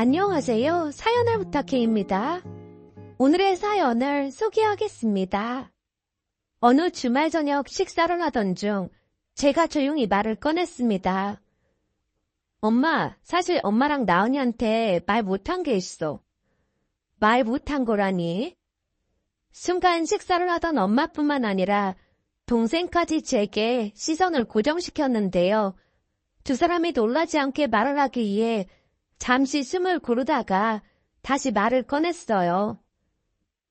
안녕하세요. 사연을 부탁해입니다. 오늘의 사연을 소개하겠습니다. 어느 주말 저녁 식사를 하던 중 제가 조용히 말을 꺼냈습니다. 엄마, 사실 엄마랑 나은이한테 말 못한 게 있어. 말 못한 거라니? 순간 식사를 하던 엄마뿐만 아니라 동생까지 제게 시선을 고정시켰는데요. 두 사람이 놀라지 않게 말을 하기 위해 잠시 숨을 고르다가 다시 말을 꺼냈어요.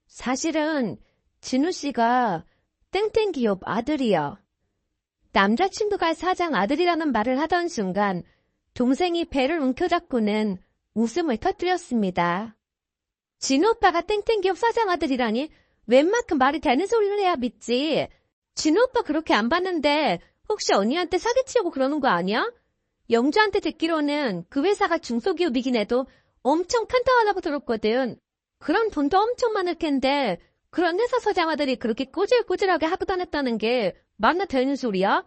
사실은 진우 씨가 땡땡 기업 아들이야. 남자친구가 사장 아들이라는 말을 하던 순간 동생이 배를 움켜잡고는 웃음을 터뜨렸습니다. 진우 오빠가 땡땡 기업 사장 아들이라니 웬만큼 말이 되는 소리를 해야 믿지. 진우 오빠 그렇게 안 봤는데 혹시 언니한테 사기치려고 그러는 거 아니야? 영주한테 듣기로는 그 회사가 중소기업이긴 해도 엄청 탄탄하다고 들었거든. 그럼 돈도 엄청 많을 텐데 그런 회사 사장아들이 그렇게 꼬질꼬질하게 하고 다녔다는 게 말나 되는 소리야?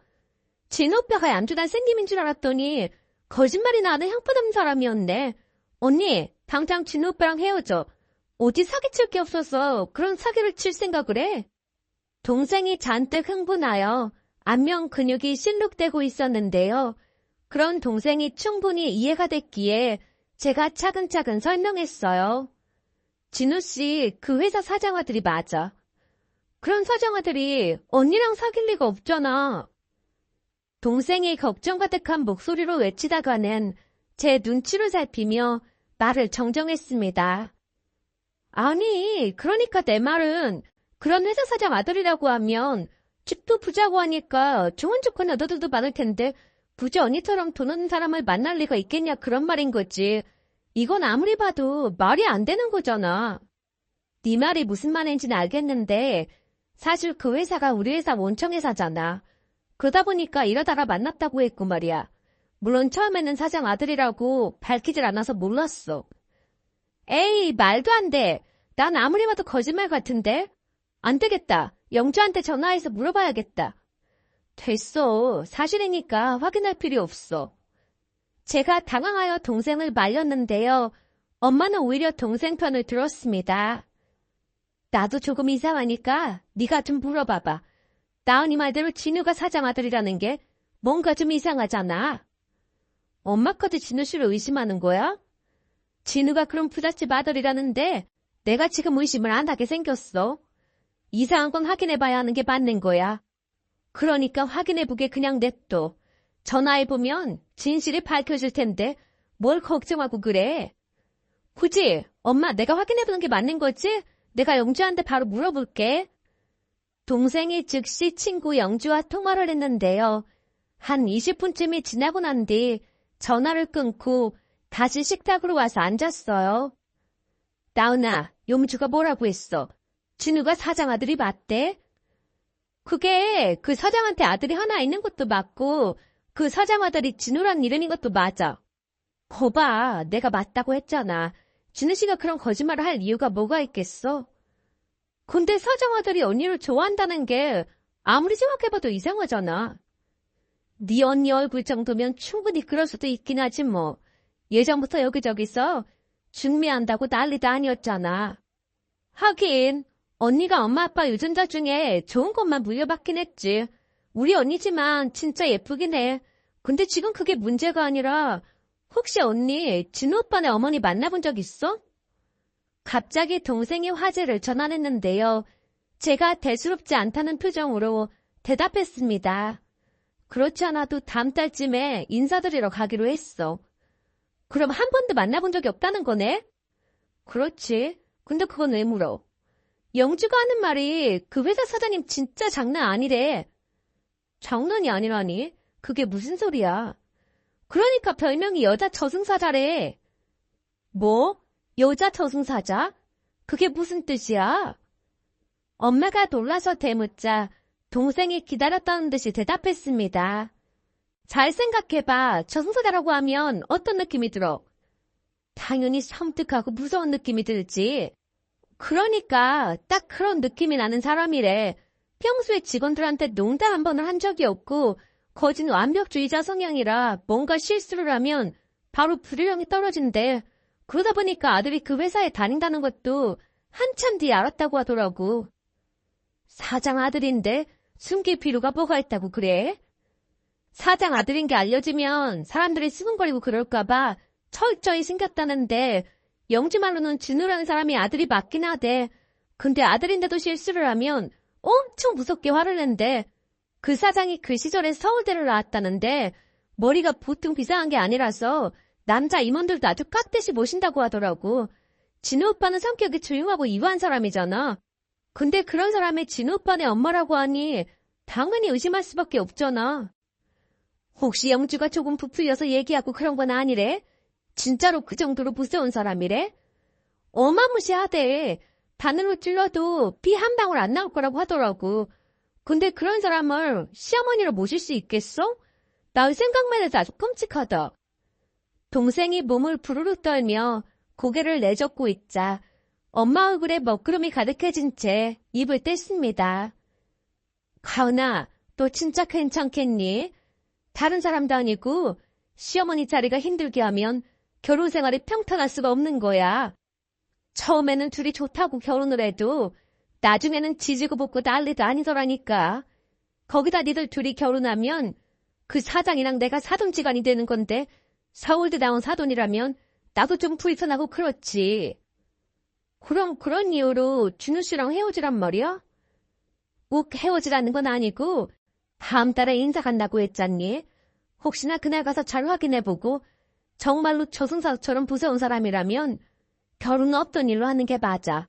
진우 오빠가 얌전한 생김인 줄 알았더니 거짓말이나 하는 형편없는 사람이었네. 언니, 당장 진우 오빠랑 헤어져. 어디 사기칠 게 없어서 그런 사기를 칠 생각을 해? 동생이 잔뜩 흥분하여 안면 근육이 실룩대고 있었는데요. 그런 동생이 충분히 이해가 됐기에 제가 차근차근 설명했어요. 진우 씨, 그 회사 사장아들이 맞아. 그런 사장아들이 언니랑 사귈 리가 없잖아. 동생이 걱정 가득한 목소리로 외치다가는 제 눈치를 살피며 말을 정정했습니다. 아니, 그러니까 내 말은 그런 회사 사장 아들이라고 하면 집도 부자고 하니까 좋은 조건 얻어도 많을 텐데 부자 언니처럼 돈 없는 사람을 만날 리가 있겠냐 그런 말인 거지. 이건 아무리 봐도 말이 안 되는 거잖아. 네 말이 무슨 말인지는 알겠는데 사실 그 회사가 우리 회사 원청회사잖아. 그러다 보니까 이러다가 만났다고 했고 말이야. 물론 처음에는 사장 아들이라고 밝히질 않아서 몰랐어. 에이, 말도 안 돼. 난 아무리 봐도 거짓말 같은데? 안 되겠다. 영주한테 전화해서 물어봐야겠다. 됐어. 사실이니까 확인할 필요 없어. 제가 당황하여 동생을 말렸는데요. 엄마는 오히려 동생 편을 들었습니다. 나도 조금 이상하니까 네가 좀 물어봐봐. 나은이 말대로 진우가 사장 아들이라는 게 뭔가 좀 이상하잖아. 엄마까지 진우 씨를 의심하는 거야? 진우가 그런 부잣집 아들이라는데 내가 지금 의심을 안 하게 생겼어. 이상한 건 확인해봐야 하는 게 맞는 거야. 그러니까 확인해보게 그냥 냅둬. 전화해보면 진실이 밝혀질 텐데 뭘 걱정하고 그래. 굳이 엄마 내가 확인해보는 게 맞는 거지? 내가 영주한테 바로 물어볼게. 동생이 즉시 친구 영주와 통화를 했는데요. 한 20분쯤이 지나고 난 뒤 전화를 끊고 다시 식탁으로 와서 앉았어요. 나은아, 영주가 뭐라고 했어? 진우가 사장 아들이 맞대? 그게 그 사장한테 아들이 하나 있는 것도 맞고 그 사장 아들이 진우란 이름인 것도 맞아. 거봐, 내가 맞다고 했잖아. 진우 씨가 그런 거짓말을 할 이유가 뭐가 있겠어? 근데 사장 아들이 언니를 좋아한다는 게 아무리 생각해봐도 이상하잖아. 네 언니 얼굴 정도면 충분히 그럴 수도 있긴 하지 뭐. 예전부터 여기저기서 중매한다고 난리도 아니었잖아. 하긴 언니가 엄마 아빠 유전자 중에 좋은 것만 물려받긴 했지. 우리 언니지만 진짜 예쁘긴 해. 근데 지금 그게 문제가 아니라 혹시 언니 진우 오빠네 어머니 만나본 적 있어? 갑자기 동생이 화제를 전환했는데요. 제가 대수롭지 않다는 표정으로 대답했습니다. 그렇지 않아도 다음 달쯤에 인사드리러 가기로 했어. 그럼 한 번도 만나본 적이 없다는 거네? 그렇지. 근데 그건 왜 물어? 영주가 하는 말이 그 회사 사장님 진짜 장난 아니래. 장난이 아니라니? 그게 무슨 소리야? 그러니까 별명이 여자 저승사자래. 뭐? 여자 저승사자? 그게 무슨 뜻이야? 엄마가 놀라서 대묻자 동생이 기다렸다는 듯이 대답했습니다. 잘 생각해봐. 저승사자라고 하면 어떤 느낌이 들어? 당연히 섬뜩하고 무서운 느낌이 들지. 그러니까 딱 그런 느낌이 나는 사람이래. 평소에 직원들한테 농담 한 번을 한 적이 없고 거진 완벽주의자 성향이라 뭔가 실수를 하면 바로 불효령이 떨어진대. 그러다 보니까 아들이 그 회사에 다닌다는 것도 한참 뒤에 알았다고 하더라고. 사장 아들인데 숨길 필요가 뭐가 있다고 그래? 사장 아들인 게 알려지면 사람들이 수근거리고 그럴까봐 철저히 숨겼다는데 영지 말로는 진우라는 사람이 아들이 맞긴 하대. 근데 아들인데도 실수를 하면 엄청 무섭게 화를 낸대. 그 사장이 그 시절에 서울대를 나왔다는데 머리가 보통 비상한 게 아니라서 남자 임원들도 아주 깍듯이 모신다고 하더라고. 진우 오빠는 성격이 조용하고 이완한 사람이잖아. 근데 그런 사람이 진우 오빠네 엄마라고 하니 당연히 의심할 수밖에 없잖아. 혹시 영주가 조금 부풀려서 얘기하고 그런 건 아니래? 진짜로 그 정도로 무서운 사람이래? 어마무시하대. 바늘로 찔러도 피 한 방울 안 나올 거라고 하더라고. 근데 그런 사람을 시어머니로 모실 수 있겠어? 나 생각만 해도 아주 끔찍하다. 동생이 몸을 부르르 떨며 고개를 내젓고 있자 엄마 얼굴에 먹구름이 가득해진 채 입을 뗐습니다. 가은아, 너 진짜 괜찮겠니? 다른 사람도 아니고 시어머니 자리가 힘들게 하면 결혼 생활이 평탄할 수가 없는 거야. 처음에는 둘이 좋다고 결혼을 해도 나중에는 지지고 볶고 난리도 아니더라니까. 거기다 니들 둘이 결혼하면 그 사장이랑 내가 사돈지간이 되는 건데 서울대 나온 사돈이라면 나도 좀 불편하고 그렇지. 그럼 그런 이유로 준우 씨랑 헤어지란 말이야? 꼭 헤어지라는 건 아니고 다음 달에 인사 간다고 했잖니. 혹시나 그날 가서 잘 확인해보고 정말로 저승사처럼 무서운 사람이라면 결혼 없던 일로 하는 게 맞아.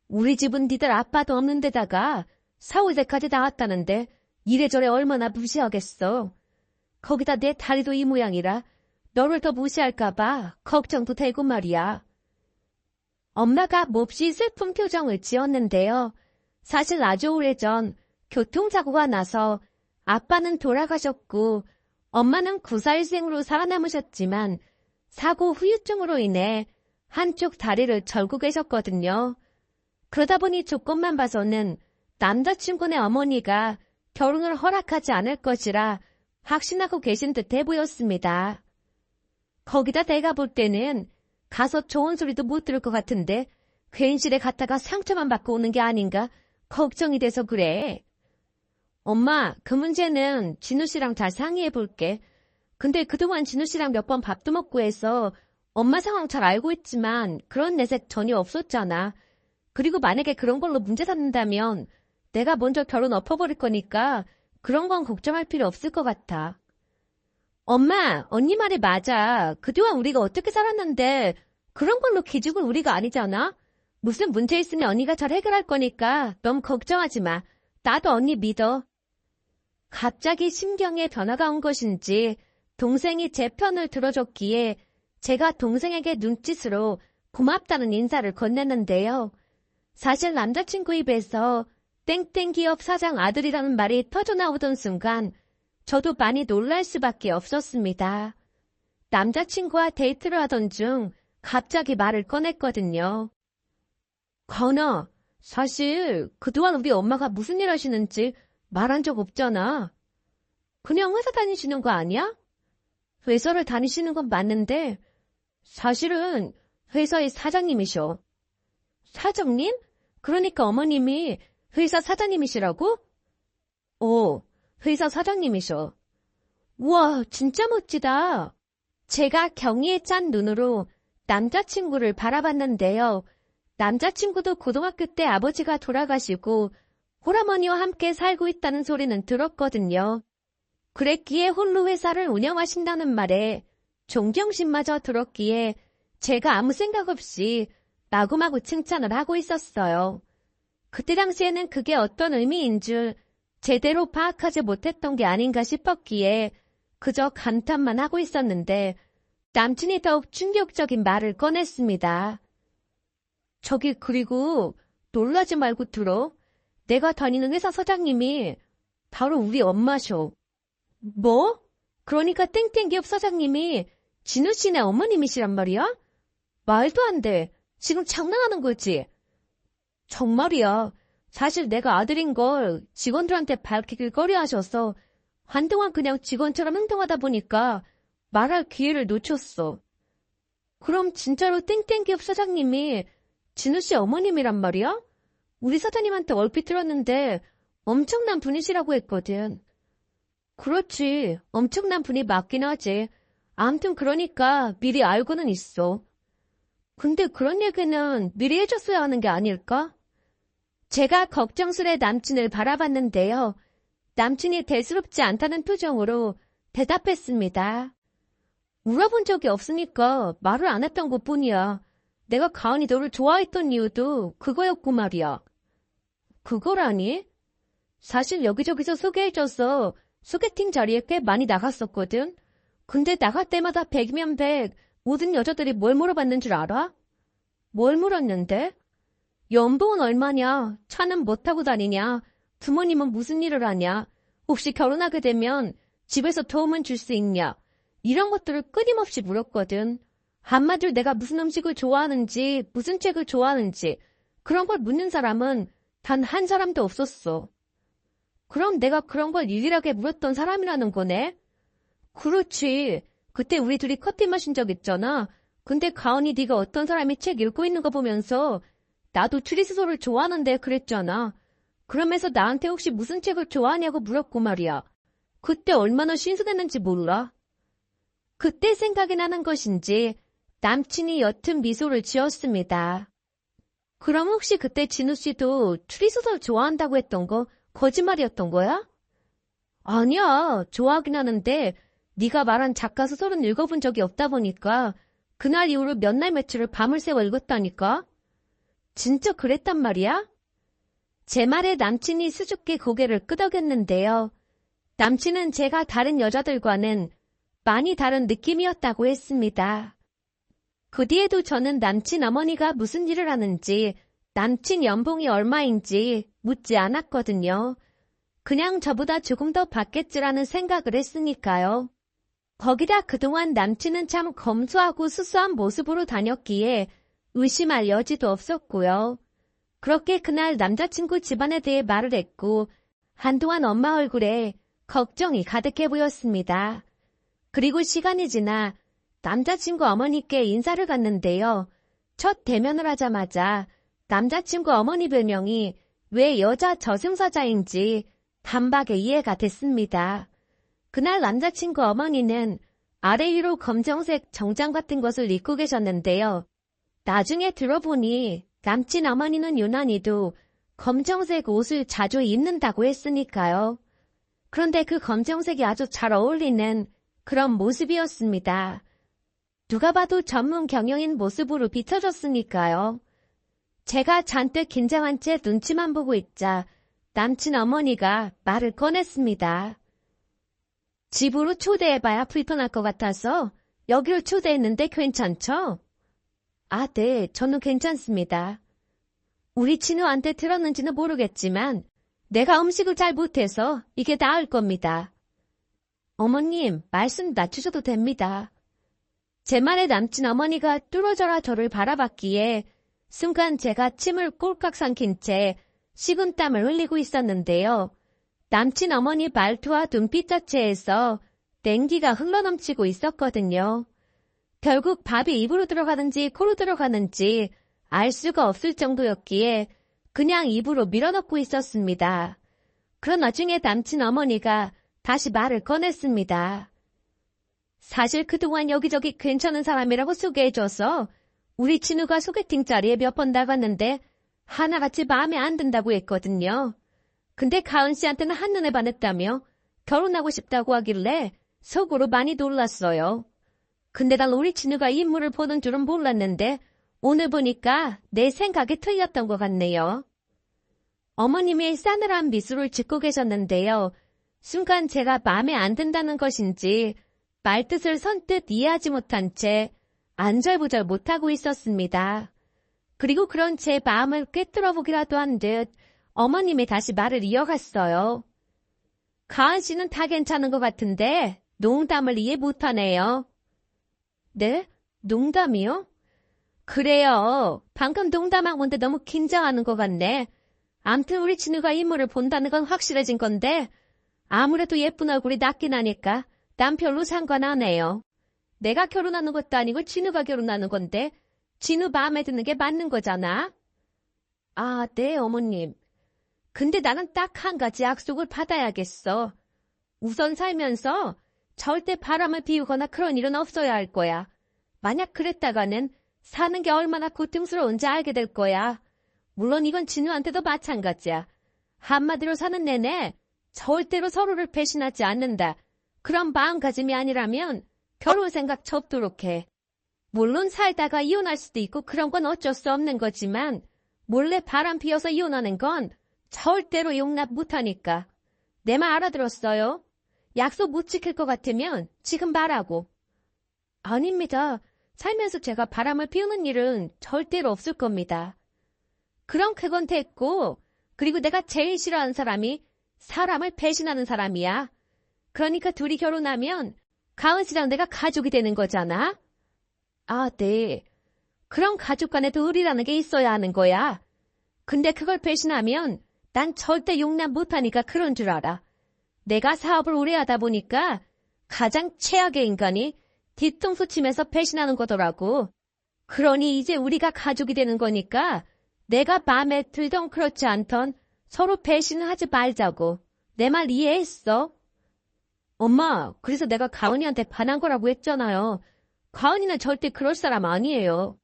우리 집은 니들 아빠도 없는 데다가 서울대까지 나왔다는데 이래저래 얼마나 무시하겠어. 거기다 내 다리도 이 모양이라 너를 더 무시할까봐 걱정도 되고 말이야. 엄마가 몹시 슬픈 표정을 지었는데요. 사실 아주 오래전 교통사고가 나서 아빠는 돌아가셨고 엄마는 9살생으로 살아남으셨지만 사고 후유증으로 인해 한쪽 다리를 절고 계셨거든요. 그러다 보니 조건만 봐서는 남자친구네 어머니가 결혼을 허락하지 않을 것이라 확신하고 계신 듯해 보였습니다. 거기다 내가 볼 때는 가서 좋은 소리도 못 들을 것 같은데 괜시레 갔다가 상처만 받고 오는 게 아닌가 걱정이 돼서 그래. 엄마, 그 문제는 진우 씨랑 잘 상의해 볼게. 근데 그동안 진우 씨랑 몇 번 밥도 먹고 해서 엄마 상황 잘 알고 있지만 그런 내색 전혀 없었잖아. 그리고 만약에 그런 걸로 문제 삼는다면 내가 먼저 결혼 엎어버릴 거니까 그런 건 걱정할 필요 없을 것 같아. 엄마, 언니 말이 맞아. 그동안 우리가 어떻게 살았는데 그런 걸로 기죽을 우리가 아니잖아. 무슨 문제 있으면 언니가 잘 해결할 거니까 너무 걱정하지 마. 나도 언니 믿어. 갑자기 심경에 변화가 온 것인지 동생이 제 편을 들어줬기에 제가 동생에게 눈짓으로 고맙다는 인사를 건넸는데요. 사실 남자친구 입에서 땡땡 기업 사장 아들이라는 말이 터져나오던 순간 저도 많이 놀랄 수밖에 없었습니다. 남자친구와 데이트를 하던 중 갑자기 말을 꺼냈거든요. 건아, 사실 그동안 우리 엄마가 무슨 일 하시는지 말한 적 없잖아. 그냥 회사 다니시는 거 아니야? 회사를 다니시는 건 맞는데 사실은 회사의 사장님이셔. 사장님? 그러니까 어머님이 회사 사장님이시라고? 회사 사장님이셔. 우와, 진짜 멋지다. 제가 경의에 찬 눈으로 남자친구를 바라봤는데요. 남자친구도 고등학교 때 아버지가 돌아가시고 홀어머니와 함께 살고 있다는 소리는 들었거든요. 그랬기에 홀로 회사를 운영하신다는 말에 존경심마저 들었기에 제가 아무 생각 없이 마구마구 칭찬을 하고 있었어요. 그때 당시에는 그게 어떤 의미인 줄 제대로 파악하지 못했던 게 아닌가 싶었기에 그저 감탄만 하고 있었는데 남친이 더욱 충격적인 말을 꺼냈습니다. 저기 그리고 놀라지 말고 들어. 내가 다니는 회사 사장님이 바로 우리 엄마셔. 뭐? 그러니까 땡땡기업 사장님이 진우 씨네 어머님이시란 말이야? 말도 안 돼. 지금 장난하는 거지? 정말이야. 사실 내가 아들인 걸 직원들한테 밝히길 꺼려하셔서 한동안 그냥 직원처럼 행동하다 보니까 말할 기회를 놓쳤어. 그럼 진짜로 땡땡기업 사장님이 진우 씨 어머님이란 말이야? 우리 사장님한테 얼핏 들었는데 엄청난 분이시라고 했거든. 그렇지. 엄청난 분이 맞긴 하지. 아무튼 그러니까 미리 알고는 있어. 근데 그런 얘기는 미리 해줬어야 하는 게 아닐까? 제가 걱정스레 남친을 바라봤는데요. 남친이 대수롭지 않다는 표정으로 대답했습니다. 물어본 적이 없으니까 말을 안 했던 것뿐이야. 내가 가은이 너를 좋아했던 이유도 그거였고 말이야. 그거라니? 사실 여기저기서 소개해줘서 소개팅 자리에 꽤 많이 나갔었거든. 근데 나갈 때마다 100이면 100, 모든 여자들이 뭘 물어봤는 줄 알아? 뭘 물었는데? 연봉은 얼마냐? 차는 뭐 타고 다니냐? 부모님은 무슨 일을 하냐? 혹시 결혼하게 되면 집에서 도움은 줄 수 있냐? 이런 것들을 끊임없이 물었거든. 한마디로 내가 무슨 음식을 좋아하는지, 무슨 책을 좋아하는지 그런 걸 묻는 사람은 단 한 사람도 없었어. 그럼 내가 그런 걸 유일하게 물었던 사람이라는 거네? 그렇지. 그때 우리 둘이 커피 마신 적 있잖아. 근데 가은이 네가 어떤 사람이 책 읽고 있는 거 보면서 나도 추리소설을 좋아하는데 그랬잖아. 그러면서 나한테 혹시 무슨 책을 좋아하냐고 물었고 말이야. 그때 얼마나 신선했는지 몰라. 그때 생각이 나는 것인지 남친이 옅은 미소를 지었습니다. 그럼 혹시 그때 진우 씨도 추리소설 좋아한다고 했던 거 거짓말이었던 거야? 아니야. 좋아하긴 하는데 네가 말한 작가 소설은 읽어본 적이 없다 보니까 그날 이후로 몇 날 며칠을 밤을 새워 읽었다니까? 진짜 그랬단 말이야? 제 말에 남친이 수줍게 고개를 끄덕였는데요. 남친은 제가 다른 여자들과는 많이 다른 느낌이었다고 했습니다. 그 뒤에도 저는 남친 어머니가 무슨 일을 하는지, 남친 연봉이 얼마인지 묻지 않았거든요. 그냥 저보다 조금 더 받겠지라는 생각을 했으니까요. 거기다 그동안 남친은 참 검소하고 수수한 모습으로 다녔기에 의심할 여지도 없었고요. 그렇게 그날 남자친구 집안에 대해 말을 했고 한동안 엄마 얼굴에 걱정이 가득해 보였습니다. 그리고 시간이 지나 남자친구 어머니께 인사를 갔는데요. 첫 대면을 하자마자 남자친구 어머니 별명이 왜 여자 저승사자인지 단박에 이해가 됐습니다. 그날 남자친구 어머니는 아래 위로 검정색 정장 같은 것을 입고 계셨는데요. 나중에 들어보니 남친 어머니는 유난히도 검정색 옷을 자주 입는다고 했으니까요. 그런데 그 검정색이 아주 잘 어울리는 그런 모습이었습니다. 누가 봐도 전문 경영인 모습으로 비춰졌으니까요. 제가 잔뜩 긴장한 채 눈치만 보고 있자 남친 어머니가 말을 꺼냈습니다. 집으로 초대해봐야 불편할 것 같아서 여기로 초대했는데 괜찮죠? 아, 네, 저는 괜찮습니다. 우리 진우한테 들었는지는 모르겠지만 내가 음식을 잘 못해서 이게 나을 겁니다. 어머님, 말씀 낮추셔도 됩니다. 제 말에 남친 어머니가 뚫어져라 저를 바라봤기에 순간 제가 침을 꼴깍 삼킨 채 식은땀을 흘리고 있었는데요. 남친 어머니 말투와 눈빛 자체에서 냉기가 흘러넘치고 있었거든요. 결국 밥이 입으로 들어가는지 코로 들어가는지 알 수가 없을 정도였기에 그냥 입으로 밀어넣고 있었습니다. 그런 와중에 남친 어머니가 다시 말을 꺼냈습니다. 사실 그동안 여기저기 괜찮은 사람이라고 소개해줘서 우리 진우가 소개팅 자리에 몇 번 나갔는데 하나같이 마음에 안 든다고 했거든요. 근데 가은 씨한테는 한눈에 반했다며 결혼하고 싶다고 하길래 속으로 많이 놀랐어요. 근데 난 우리 진우가 인물을 보는 줄은 몰랐는데 오늘 보니까 내 생각이 틀렸던 것 같네요. 어머님이 싸늘한 미소를 짓고 계셨는데요. 순간 제가 마음에 안 든다는 것인지 말뜻을 선뜻 이해하지 못한 채 안절부절 못하고 있었습니다. 그리고 그런 제 마음을 꿰뚫어 보기라도 한 듯 어머님이 다시 말을 이어갔어요. 가은 씨는 다 괜찮은 것 같은데 농담을 이해 못하네요. 네? 농담이요? 그래요. 방금 농담한 건데 너무 긴장하는 것 같네. 암튼 우리 진우가 인물을 본다는 건 확실해진 건데 아무래도 예쁜 얼굴이 낫긴 하니까 난 별로 상관 안 해요. 내가 결혼하는 것도 아니고 진우가 결혼하는 건데 진우 마음에 드는 게 맞는 거잖아. 아, 네, 어머님. 근데 나는 딱 한 가지 약속을 받아야겠어. 우선 살면서 절대 바람을 피우거나 그런 일은 없어야 할 거야. 만약 그랬다가는 사는 게 얼마나 고통스러운지 알게 될 거야. 물론 이건 진우한테도 마찬가지야. 한마디로 사는 내내 절대로 서로를 배신하지 않는다. 그런 마음가짐이 아니라면 결혼 생각 접도록 해. 물론 살다가 이혼할 수도 있고 그런 건 어쩔 수 없는 거지만 몰래 바람 피워서 이혼하는 건 절대로 용납 못하니까. 내 말 알아들었어요? 약속 못 지킬 것 같으면 지금 말하고. 아닙니다. 살면서 제가 바람을 피우는 일은 절대로 없을 겁니다. 그럼 그건 됐고, 그리고 내가 제일 싫어하는 사람이 사람을 배신하는 사람이야. 그러니까 둘이 결혼하면 가은 씨랑 내가 가족이 되는 거잖아. 아, 네. 그럼 가족 간에도 의리라는 게 있어야 하는 거야. 근데 그걸 배신하면 난 절대 용납 못하니까 그런 줄 알아. 내가 사업을 오래 하다 보니까 가장 최악의 인간이 뒤통수 치면서 배신하는 거더라고. 그러니 이제 우리가 가족이 되는 거니까 내가 마음에 들던 그렇지 않던 서로 배신을 하지 말자고. 내 말 이해했어? 엄마, 그래서 내가 가은이한테 반한 거라고 했잖아요. 가은이는 절대 그럴 사람 아니에요.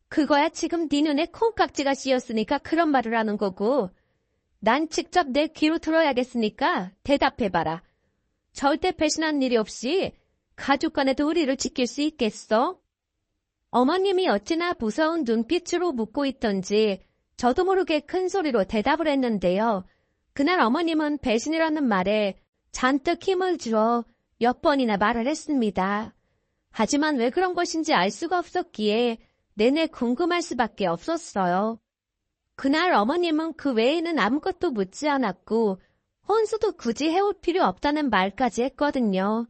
그거야 지금 네 눈에 콩깍지가 씌었으니까 그런 말을 하는 거고. 난 직접 내 귀로 들어야겠으니까 대답해봐라. 절대 배신한 일이 없이 가족 간에도 의리를 지킬 수 있겠어? 어머님이 어찌나 무서운 눈빛으로 묻고 있던지 저도 모르게 큰 소리로 대답을 했는데요. 그날 어머님은 배신이라는 말에 잔뜩 힘을 주어 몇 번이나 말을 했습니다. 하지만 왜 그런 것인지 알 수가 없었기에 내내 궁금할 수밖에 없었어요. 그날 어머님은 그 외에는 아무것도 묻지 않았고 혼수도 굳이 해올 필요 없다는 말까지 했거든요.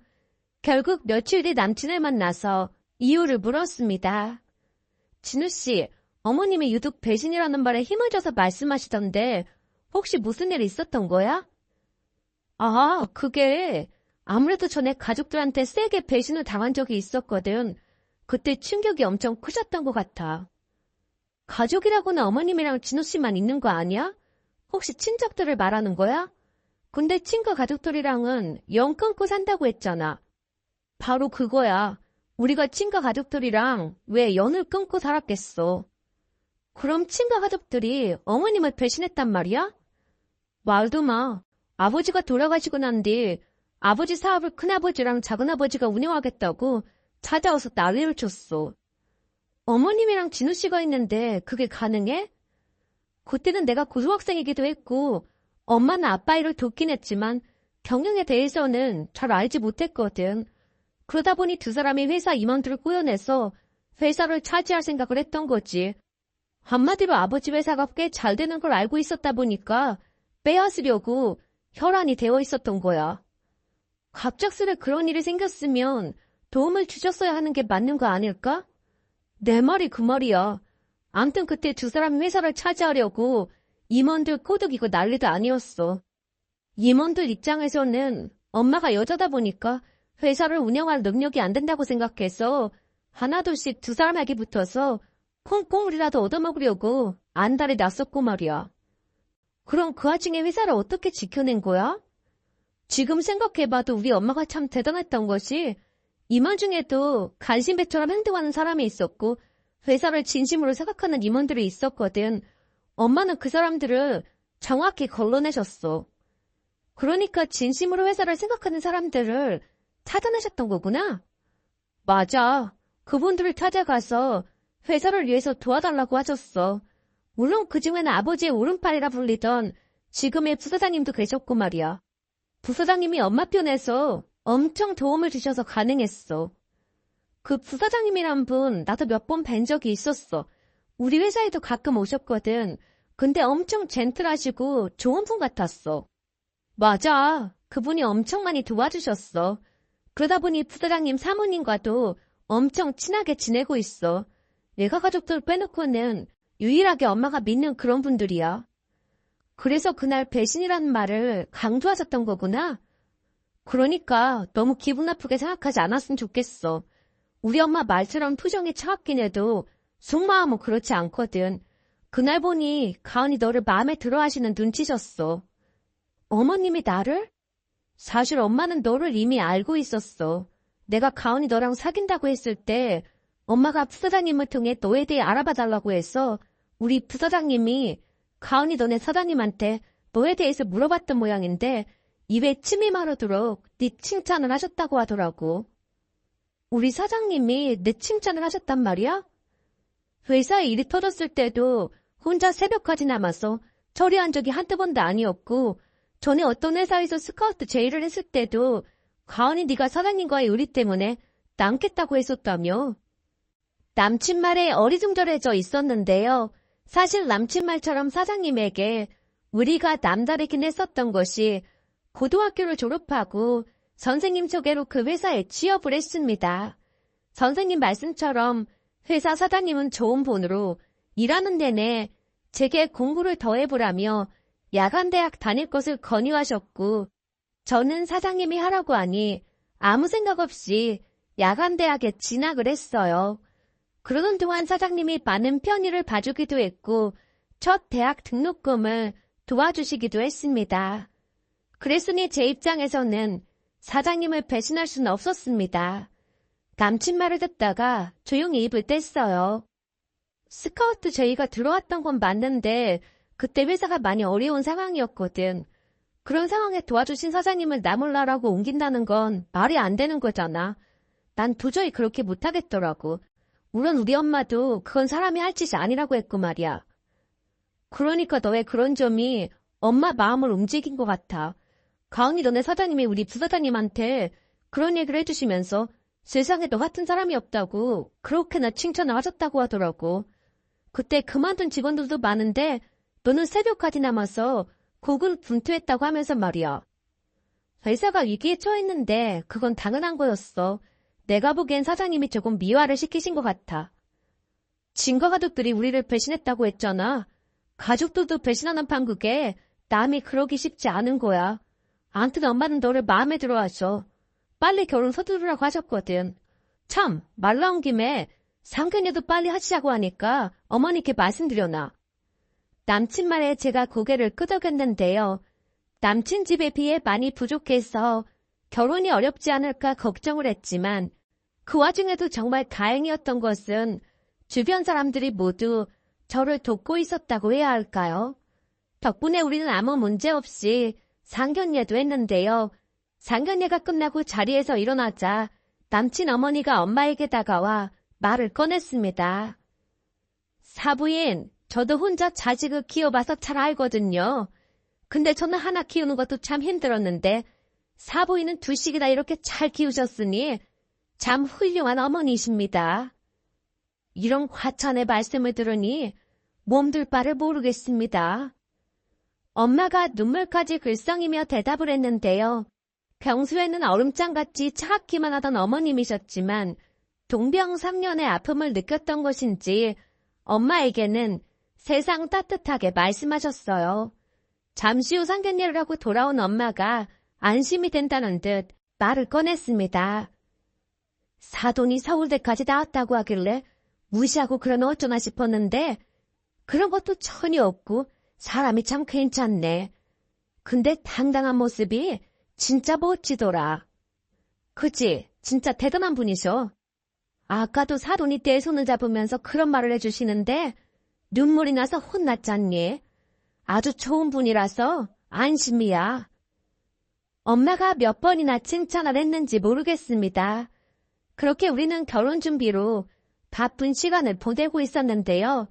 결국 며칠 뒤 남친을 만나서 이유를 물었습니다. 진우 씨, 어머님이 유독 배신이라는 말에 힘을 줘서 말씀하시던데 혹시 무슨 일 있었던 거야? 아, 그게 아무래도 전에 가족들한테 세게 배신을 당한 적이 있었거든. 그때 충격이 엄청 크셨던 것 같아. 가족이라고는 어머님이랑 진우 씨만 있는 거 아니야? 혹시 친척들을 말하는 거야? 근데 친구 가족들이랑은 연 끊고 산다고 했잖아. 바로 그거야. 우리가 친구 가족들이랑 왜 연을 끊고 살았겠어. 그럼 친구 가족들이 어머님을 배신했단 말이야? 말도 마. 아버지가 돌아가시고 난 뒤 아버지 사업을 큰아버지랑 작은아버지가 운영하겠다고 찾아와서 난리를 쳤어. 어머님이랑 진우 씨가 있는데 그게 가능해? 그때는 내가 고등학생이기도 했고 엄마는 아빠 일을 돕긴 했지만 경영에 대해서는 잘 알지 못했거든. 그러다 보니 두 사람이 회사 임원들을 꾸려내서 회사를 차지할 생각을 했던 거지. 한마디로 아버지 회사가 꽤 잘 되는 걸 알고 있었다 보니까 빼앗으려고 혈안이 되어 있었던 거야. 갑작스레 그런 일이 생겼으면 도움을 주셨어야 하는 게 맞는 거 아닐까? 내 말이 그 말이야. 암튼 그때 두 사람이 회사를 차지하려고 임원들 꼬드기고 난리도 아니었어. 임원들 입장에서는 엄마가 여자다 보니까 회사를 운영할 능력이 안 된다고 생각해서 하나둘씩 두 사람에게 붙어서 콩고물이라도 얻어먹으려고 안달이 났었고 말이야. 그럼 그 와중에 회사를 어떻게 지켜낸 거야? 지금 생각해봐도 우리 엄마가 참 대단했던 것이 임원 중에도 간신배처럼 행동하는 사람이 있었고 회사를 진심으로 생각하는 임원들이 있었거든. 엄마는 그 사람들을 정확히 걸러내셨어. 그러니까 진심으로 회사를 생각하는 사람들을 찾아내셨던 거구나? 맞아. 그분들을 찾아가서 회사를 위해서 도와달라고 하셨어. 물론 그중에는 아버지의 오른팔이라 불리던 지금의 부사장님도 계셨고 말이야. 부사장님이 엄마 편에서 엄청 도움을 주셔서 가능했어. 그 부사장님이란 분 나도 몇 번 뵌 적이 있었어. 우리 회사에도 가끔 오셨거든. 근데 엄청 젠틀하시고 좋은 분 같았어. 맞아. 그분이 엄청 많이 도와주셨어. 그러다 보니 부사장님 사모님과도 엄청 친하게 지내고 있어. 내가 가족들 빼놓고는 유일하게 엄마가 믿는 그런 분들이야. 그래서 그날 배신이라는 말을 강조하셨던 거구나. 그러니까 너무 기분 나쁘게 생각하지 않았으면 좋겠어. 우리 엄마 말처럼 표정이 차갑긴 해도 속마음은 그렇지 않거든. 그날 보니 가은이 너를 마음에 들어 하시는 눈치셨어. 어머님이 나를? 사실 엄마는 너를 이미 알고 있었어. 내가 가은이 너랑 사귄다고 했을 때 엄마가 부사장님을 통해 너에 대해 알아봐 달라고 해서 우리 부사장님이 가은이 너네 사장님한테 너에 대해서 물어봤던 모양인데 입에 침이 마르도록 네 칭찬을 하셨다고 하더라고. 우리 사장님이 내 칭찬을 하셨단 말이야? 회사에 일이 터졌을 때도 혼자 새벽까지 남아서 처리한 적이 한두 번도 아니었고 전에 어떤 회사에서 스카우트 제의를 했을 때도 가은이 네가 사장님과의 의리 때문에 남겠다고 했었다며. 남친 말에 어리둥절해져 있었는데요. 사실 남친 말처럼 사장님에게 우리가 남다르긴 했었던 것이 고등학교를 졸업하고 선생님 소개로 그 회사에 취업을 했습니다. 선생님 말씀처럼 회사 사장님은 좋은 본으로 일하는 내내 제게 공부를 더 해보라며 야간대학 다닐 것을 권유하셨고 저는 사장님이 하라고 하니 아무 생각 없이 야간대학에 진학을 했어요. 그러는 동안 사장님이 많은 편의를 봐주기도 했고 첫 대학 등록금을 도와주시기도 했습니다. 그랬으니 제 입장에서는 사장님을 배신할 수는 없었습니다. 남친 말을 듣다가 조용히 입을 뗐어요. 스카우트 제의가 들어왔던 건 맞는데 그때 회사가 많이 어려운 상황이었거든. 그런 상황에 도와주신 사장님을 나 몰라라고 옮긴다는 건 말이 안 되는 거잖아. 난 도저히 그렇게 못하겠더라고. 물론 우리 엄마도 그건 사람이 할 짓이 아니라고 했고 말이야. 그러니까 너의 그런 점이 엄마 마음을 움직인 것 같아. 가은이 너네 사장님이 우리 부사장님한테 그런 얘기를 해주시면서 세상에 너 같은 사람이 없다고 그렇게나 칭찬을 하셨다고 하더라고. 그때 그만둔 직원들도 많은데 너는 새벽까지 남아서 곡을 분투했다고 하면서 말이야. 회사가 위기에 처했는데 그건 당연한 거였어. 내가 보기엔 사장님이 조금 미화를 시키신 것 같아. 친가 가족들이 우리를 배신했다고 했잖아. 가족들도 배신하는 판국에 남이 그러기 쉽지 않은 거야. 아무튼 엄마는 너를 마음에 들어 하셔. 빨리 결혼 서두르라고 하셨거든. 참, 말 나온 김에 상견례도 빨리 하시자고 하니까 어머니께 말씀드려놔. 남친 말에 제가 고개를 끄덕였는데요. 남친 집에 비해 많이 부족해서 결혼이 어렵지 않을까 걱정을 했지만 그 와중에도 정말 다행이었던 것은 주변 사람들이 모두 저를 돕고 있었다고 해야 할까요? 덕분에 우리는 아무 문제 없이 상견례도 했는데요. 상견례가 끝나고 자리에서 일어나자 남친 어머니가 엄마에게 다가와 말을 꺼냈습니다. 사부인, 저도 혼자 자식을 키워봐서 잘 알거든요. 근데 저는 하나 키우는 것도 참 힘들었는데 사부인은 두씩이나 이렇게 잘 키우셨으니 참 훌륭한 어머니이십니다. 이런 과찬의 말씀을 들으니 몸둘 바를 모르겠습니다. 엄마가 눈물까지 글썽이며 대답을 했는데요. 평소에는 얼음장같이 차갑기만 하던 어머님이셨지만 동병상련의 아픔을 느꼈던 것인지 엄마에게는 세상 따뜻하게 말씀하셨어요. 잠시 후 상견례를 하고 돌아온 엄마가 안심이 된다는 듯 말을 꺼냈습니다. 사돈이 서울대까지 나왔다고 하길래 무시하고 그러면 어쩌나 싶었는데 그런 것도 전혀 없고 사람이 참 괜찮네. 근데 당당한 모습이 진짜 멋지더라. 그치? 진짜 대단한 분이셔. 아까도 사돈이 내 손을 잡으면서 그런 말을 해주시는데 눈물이 나서 혼났잖니. 아주 좋은 분이라서 안심이야. 엄마가 몇 번이나 칭찬을 했는지 모르겠습니다. 그렇게 우리는 결혼 준비로 바쁜 시간을 보내고 있었는데요.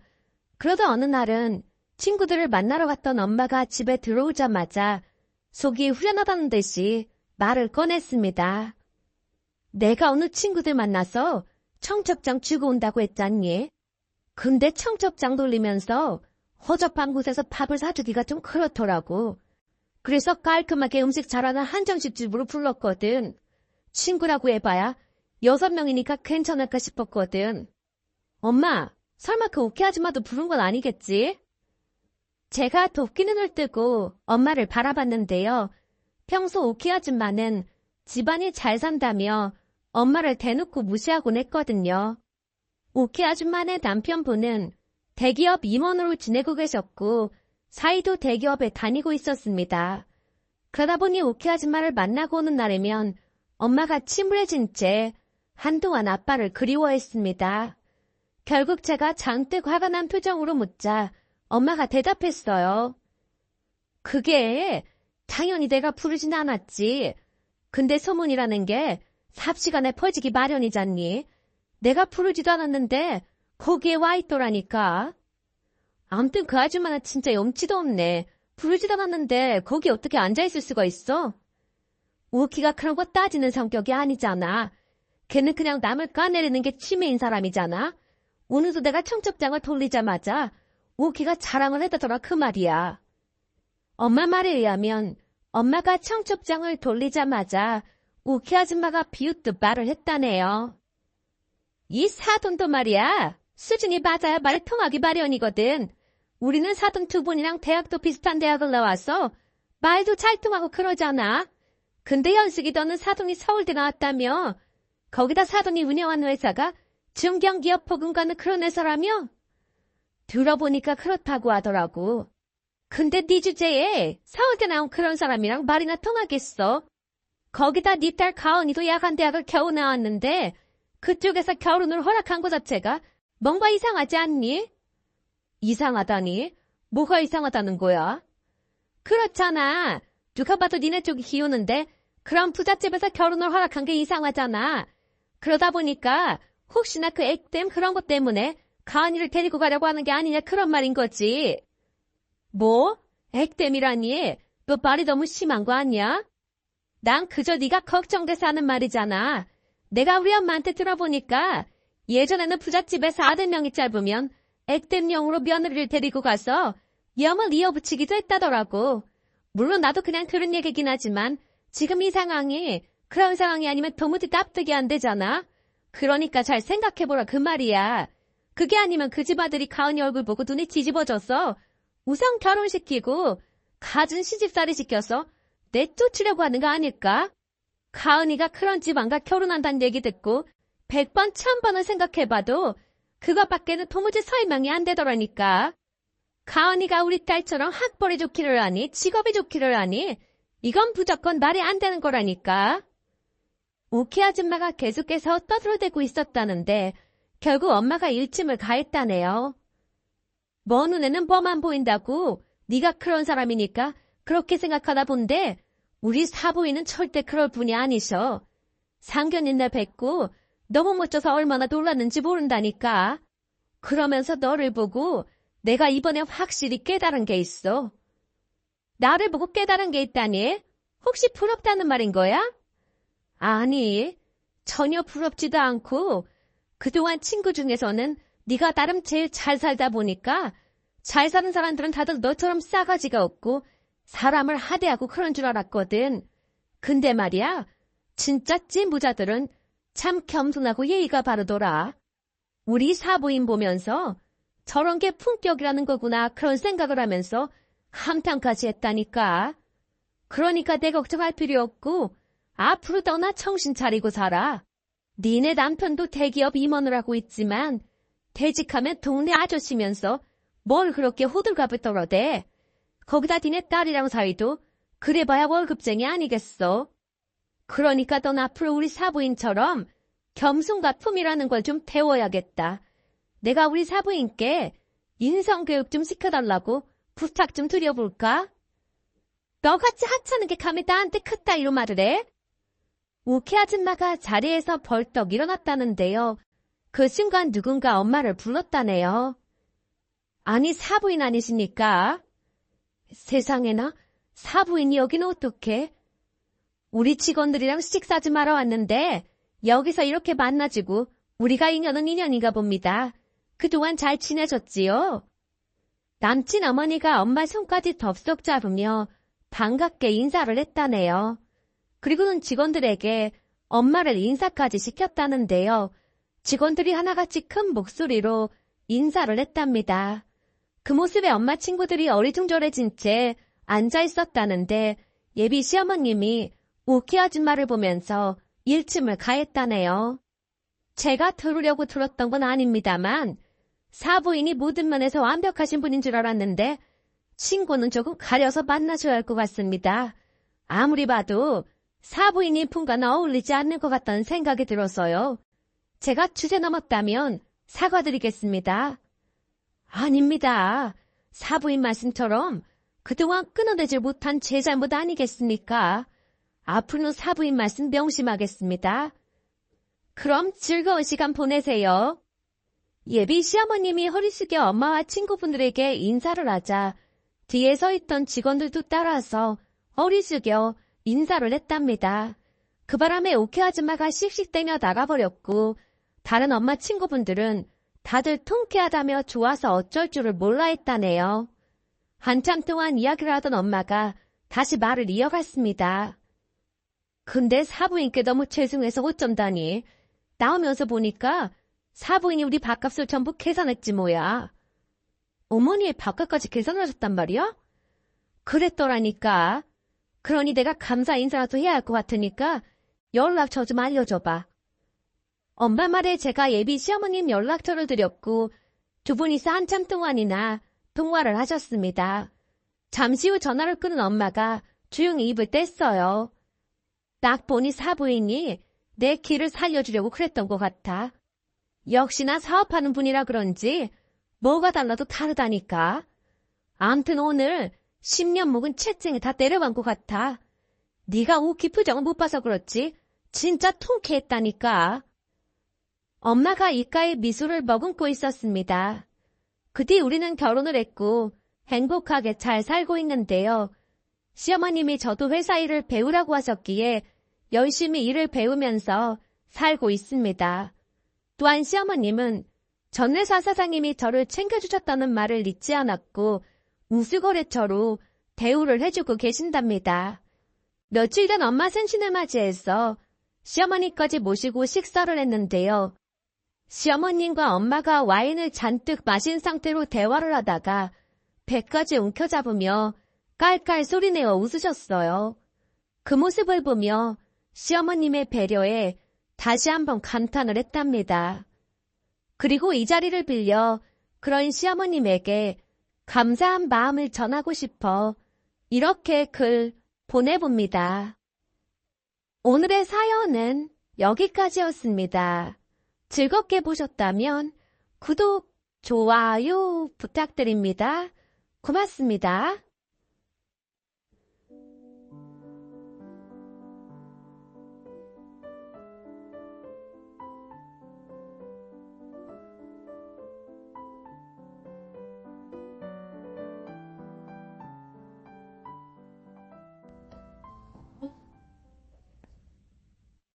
그러다 어느 날은 친구들을 만나러 갔던 엄마가 집에 들어오자마자 속이 후련하다는 듯이 말을 꺼냈습니다. 내가 오늘 친구들 만나서 청첩장 주고 온다고 했잖니. 근데 청첩장 돌리면서 허접한 곳에서 밥을 사주기가 좀 그렇더라고. 그래서 깔끔하게 음식 잘하는 한정식 집으로 불렀거든. 친구라고 해봐야 6명이니까 괜찮을까 싶었거든. 엄마, 설마 그 오키 아줌마도 부른 건 아니겠지? 제가 도끼 눈을 뜨고 엄마를 바라봤는데요. 평소 오키 아줌마는 집안이 잘 산다며 엄마를 대놓고 무시하곤 했거든요. 오키 아줌마네 남편분은 대기업 임원으로 지내고 계셨고 사이도 대기업에 다니고 있었습니다. 그러다 보니 오키 아줌마를 만나고 오는 날이면 엄마가 침울해진 채 한동안 아빠를 그리워했습니다. 결국 제가 잔뜩 화가 난 표정으로 묻자 엄마가 대답했어요. 그게 당연히 내가 부르진 않았지. 근데 소문이라는 게 삽시간에 퍼지기 마련이잖니. 내가 부르지도 않았는데 거기에 와 있더라니까. 암튼 그 아줌마는 진짜 염치도 없네. 부르지도 않았는데 거기 어떻게 앉아있을 수가 있어? 우키가 그런 거 따지는 성격이 아니잖아. 걔는 그냥 남을 까내리는 게 취미인 사람이잖아. 오늘도 내가 청첩장을 돌리자마자 우키가 자랑을 했다더라 그 말이야. 엄마 말에 의하면 엄마가 청첩장을 돌리자마자 우키 아줌마가 비웃듯 말을 했다네요. 이 사돈도 말이야. 수준이 맞아야 말 통하기 마련이거든. 우리는 사돈 두 분이랑 대학도 비슷한 대학을 나와서 말도 잘 통하고 그러잖아. 근데 연숙이 너는 사돈이 서울대 나왔다며. 거기다 사돈이 운영하는 회사가 중견기업 보금가는 그런 회사라며? 들어보니까 그렇다고 하더라고. 근데 네 주제에 서울대 나온 그런 사람이랑 말이나 통하겠어? 거기다 네 딸 가은이도 야간 대학을 겨우 나왔는데 그쪽에서 결혼을 허락한 것 자체가 뭔가 이상하지 않니? 이상하다니? 뭐가 이상하다는 거야? 그렇잖아. 누가 봐도 니네 쪽이 기우는데 그런 부잣집에서 결혼을 허락한 게 이상하잖아. 그러다 보니까 혹시나 그 액땜 그런 것 때문에 가은이를 데리고 가려고 하는 게 아니냐 그런 말인 거지. 뭐? 액땜이라니? 너 말이 너무 심한 거 아니야? 난 그저 네가 걱정돼서 하는 말이잖아. 내가 우리 엄마한테 들어보니까 예전에는 부잣집에서 아들 명이 짧으면 액땜용으로 며느리를 데리고 가서 염을 이어붙이기도 했다더라고. 물론 나도 그냥 들은 얘기긴 하지만 지금 이 상황이 그런 상황이 아니면 도무지 납득이 안 되잖아. 그러니까 잘 생각해보라 그 말이야. 그게 아니면 그 집 아들이 가은이 얼굴 보고 눈이 뒤집어져서 우선 결혼시키고 갖은 시집살이 시켜서 내쫓으려고 하는 거 아닐까? 가은이가 그런 집안과 결혼한다는 얘기 듣고 100번 1000번을 생각해봐도 그것밖에는 도무지 설명이 안 되더라니까. 가은이가 우리 딸처럼 학벌이 좋기를 하니 직업이 좋기를 하니 이건 무조건 말이 안 되는 거라니까. 오키 아줌마가 계속해서 떠들어대고 있었다는데 결국 엄마가 일침을 가했다네요. 먼 눈에는 뻔만 보인다고. 네가 그런 사람이니까 그렇게 생각하다 본데 우리 사부인은 절대 그럴 분이 아니셔. 상견인 날 뵙고 너무 멋져서 얼마나 놀랐는지 모른다니까. 그러면서 너를 보고 내가 이번에 확실히 깨달은 게 있어. 나를 보고 깨달은 게 있다니? 혹시 부럽다는 말인 거야? 아니, 전혀 부럽지도 않고 그동안 친구 중에서는 네가 나름 제일 잘 살다 보니까 잘 사는 사람들은 다들 너처럼 싸가지가 없고 사람을 하대하고 그런 줄 알았거든. 근데 말이야, 진짜 찐 부자들은 참 겸손하고 예의가 바르더라. 우리 사부인 보면서 저런 게 품격이라는 거구나 그런 생각을 하면서 함탄까지 했다니까. 그러니까 내 걱정할 필요 없고 앞으로 너나 정신 차리고 살아. 니네 남편도 대기업 임원을 하고 있지만 퇴직하면 동네 아저씨면서 뭘 그렇게 호들갑을 떨어대. 거기다 니네 딸이랑 사이도 그래봐야 월급쟁이 아니겠어. 그러니까 넌 앞으로 우리 사부인처럼 겸손과 품이라는 걸 좀 배워야겠다. 내가 우리 사부인께 인성교육 좀 시켜달라고 부탁 좀 드려볼까? 너같이 하찮은 게 감히 나한테 그따위로 말을 해? 오키 아줌마가 자리에서 벌떡 일어났다는데요. 그 순간 누군가 엄마를 불렀다네요. 아니 사부인 아니십니까? 세상에나 사부인이 여기는 어떡해? 우리 직원들이랑 식사 좀 하러 왔는데 여기서 이렇게 만나지고 우리가 인연은 인연인가 봅니다. 그동안 잘 지내셨지요? 남친 어머니가 엄마 손까지 덥석 잡으며 반갑게 인사를 했다네요. 그리고는 직원들에게 엄마를 인사까지 시켰다는데요. 직원들이 하나같이 큰 목소리로 인사를 했답니다. 그 모습에 엄마 친구들이 어리둥절해진 채 앉아 있었다는데 예비 시어머님이 오키 아줌마를 보면서 일침을 가했다네요. 제가 들으려고 들었던 건 아닙니다만 사부인이 모든 면에서 완벽하신 분인 줄 알았는데 친구는 조금 가려서 만나줘야 할 것 같습니다. 아무리 봐도 사부인이 분과는 어울리지 않는 것 같다는 생각이 들었어요. 제가 주제 넘었다면 사과드리겠습니다. 아닙니다. 사부인 말씀처럼 그동안 끊어내질 못한 제 잘못 아니겠습니까? 앞으로는 사부인 말씀 명심하겠습니다. 그럼 즐거운 시간 보내세요. 예비 시어머님이 허리 숙여 엄마와 친구분들에게 인사를 하자 뒤에 서 있던 직원들도 따라서 허리 숙여 인사를 했답니다. 그 바람에 오케 아줌마가 씩씩대며 나가버렸고 다른 엄마 친구분들은 다들 통쾌하다며 좋아서 어쩔 줄을 몰라 했다네요. 한참 동안 이야기를 하던 엄마가 다시 말을 이어갔습니다. 근데 사부인께 너무 죄송해서 어쩐다니. 나오면서 보니까 사부인이 우리 밥값을 전부 계산했지 뭐야. 어머니의 밥값까지 계산을 하셨단 말이야? 그랬더라니까. 그러니 내가 감사 인사라도 해야 할 것 같으니까 연락처 좀 알려줘봐. 엄마 말에 제가 예비 시어머님 연락처를 드렸고 두 분이서 한참 동안이나 통화를 하셨습니다. 잠시 후 전화를 끊은 엄마가 조용히 입을 뗐어요. 딱 보니 사부인이 내 길을 살려주려고 그랬던 것 같아. 역시나 사업하는 분이라 그런지 뭐가 달라도 다르다니까. 암튼 오늘 10년 묵은 채증이 다 내려간 것 같아. 네가 오키 표정을 못 봐서 그렇지 진짜 통쾌했다니까. 엄마가 입가에 미소를 머금고 있었습니다. 그 뒤 우리는 결혼을 했고 행복하게 잘 살고 있는데요. 시어머님이 저도 회사 일을 배우라고 하셨기에 열심히 일을 배우면서 살고 있습니다. 또한 시어머님은 전 회사 사장님이 저를 챙겨주셨다는 말을 잊지 않았고 우수거래처로 대우를 해주고 계신답니다. 며칠 전 엄마 생신을 맞이해서 시어머니까지 모시고 식사를 했는데요. 시어머님과 엄마가 와인을 잔뜩 마신 상태로 대화를 하다가 배까지 움켜잡으며 깔깔 소리내어 웃으셨어요. 그 모습을 보며 시어머님의 배려에 다시 한번 감탄을 했답니다. 그리고 이 자리를 빌려 그런 시어머님에게 감사한 마음을 전하고 싶어 이렇게 글 보내봅니다. 오늘의 사연은 여기까지였습니다. 즐겁게 보셨다면 구독, 좋아요 부탁드립니다. 고맙습니다.